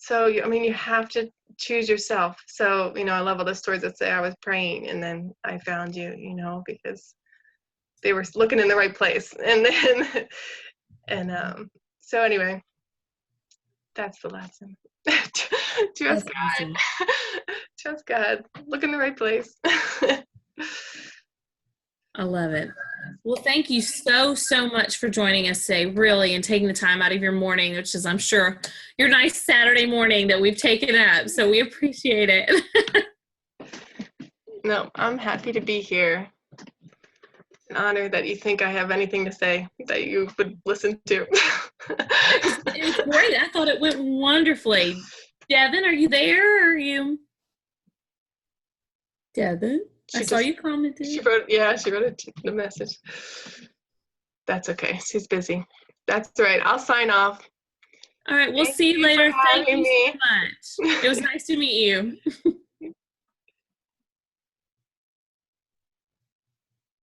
so, you have to choose yourself. So, I love all the stories that say I was praying and then I found you, because they were looking in the right place. And then, so anyway, that's the lesson. Trust God. Awesome. Trust God. Look in the right place. I love it. Well, thank you so much for joining us today, really, and taking the time out of your morning, which is, I'm sure, your nice Saturday morning that we've taken up. So we appreciate it. No, I'm happy to be here. An honor that you think I have anything to say that you would listen to. It was great. I thought it went wonderfully. Devin, are you there? Or are you? Devin? I saw you commented. She wrote a message. That's okay. She's busy. That's right. I'll sign off. All right. We'll see you later. Thank you so much. It was nice to meet you.